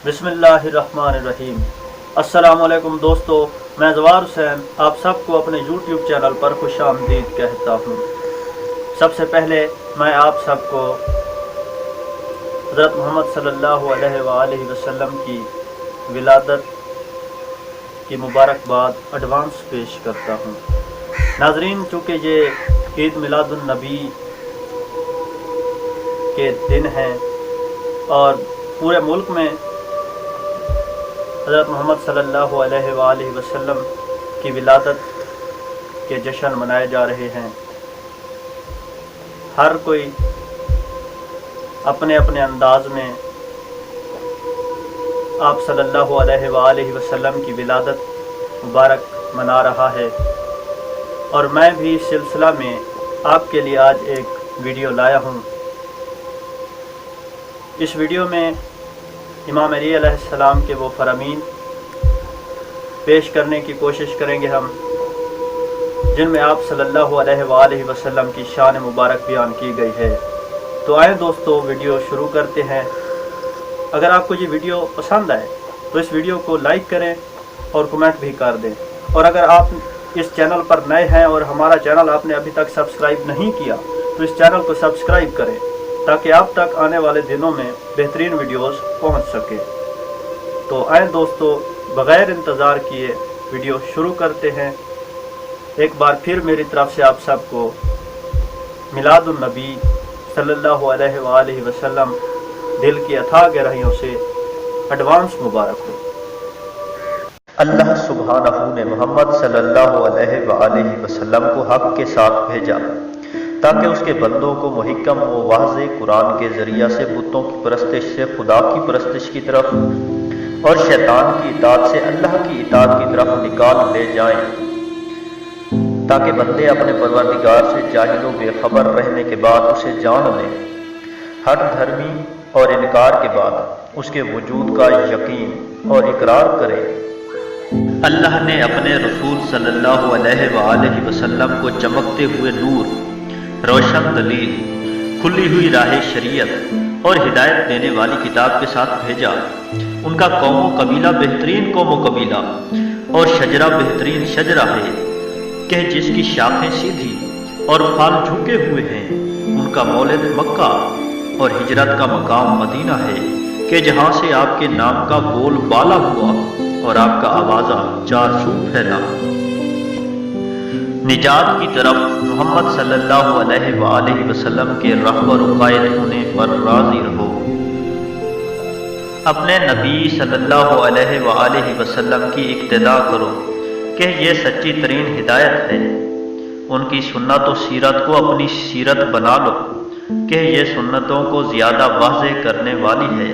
बिस्मिल्लाहिर्रहमानिर्रहीम। अस्सलामुअलैकुम दोस्तों, मैं ज़वार हुसैन आप सबको अपने यूट्यूब चैनल पर खुश आमदीद कहता हूँ। सबसे पहले मैं आप सबको हज़रत मोहम्मद सल्लल्लाहु अलैहि वसल्लम की विलादत की मुबारकबाद एडवांस पेश करता हूँ। नाज़रीन, चूँकि ये ईद मिलादुन नबी के दिन हैं और पूरे मुल्क में हज़रत मोहम्मद सल्लल्लाहु अलैहि वसल्लम की विलादत के जश्न मनाए जा रहे हैं। हर कोई अपने अपने अंदाज में आप सल्लल्लाहु अलैहि वसल्लम की विलादत मुबारक मना रहा है और मैं भी इस सिलसिला में आपके लिए आज एक वीडियो लाया हूँ। इस वीडियो में इमाम अली अलैहिस्सलाम के वो फरामीन पेश करने की कोशिश करेंगे हम, जिनमें आप सल्लल्लाहु अलैहि वसल्लम की शान मुबारक बयान की गई है। तो आए दोस्तों, वीडियो शुरू करते हैं। अगर आपको ये वीडियो पसंद आए तो इस वीडियो को लाइक करें और कमेंट भी कर दें। और अगर आप इस चैनल पर नए हैं और हमारा चैनल आपने अभी तक सब्सक्राइब नहीं किया तो इस चैनल को सब्सक्राइब करें ताकि आप तक आने वाले दिनों में बेहतरीन वीडियोस पहुंच सके। तो आए दोस्तों, बग़ैर इंतज़ार किए वीडियो शुरू करते हैं। एक बार फिर मेरी तरफ से आप सबको मिलादुन नबी सल्लल्लाहु अलैहि वसल्लम दिल की अथाह गहराइयों से एडवांस मुबारक हो। अल्लाह सुब्हानहू ने मोहम्मद सल्लल्लाहु अलैहि वसल्लम को हक़ के साथ भेजा ताकि उसके बंदों को मुहक्कम व वाज़ेह कुरान के ज़रिया से बुतों की परस्तिश से खुदा की परस्तिश की तरफ और शैतान की इताअत से अल्लाह की इताअत की तरफ निकाल ले जाएं, ताकि बंदे अपने परवरदिगार से जाहिल व बेखबर रहने के बाद उसे जान लें। हर धर्मी और इनकार के बाद उसके वजूद का यकीन और इकरार करें। अल्लाह ने अपने रसूल सल्लल्लाहु अलैहि वसल्लम को चमकते हुए नूर, रोशन दलील, खुली हुई राह शरीयत और हिदायत देने वाली किताब के साथ भेजा। उनका कौमो कबीला बेहतरीन कौमो कबीला और शजरा बेहतरीन शजरा है कि जिसकी शाखें सीधी और फल झुके हुए हैं। उनका मौलिद मक्का और हिजरत का मकाम मदीना है कि जहाँ से आपके नाम का बोल बाला हुआ और आपका आवाज़ा चार सू फैला। निजात की तरफ मोहम्मद सल्लल्लाहु अलैहि वसल्लम के रहबर व कायद होने पर राज़ी रहो। अपने नबी सल्लल्लाहु अलैहि वसल्लम की इक्तिदा करो कि ये सच्ची तरीन हिदायत है। उनकी सुन्नत व सीरत को अपनी सीरत बना लो कि ये सुन्नतों को ज़्यादा वाज़ेह करने वाली है।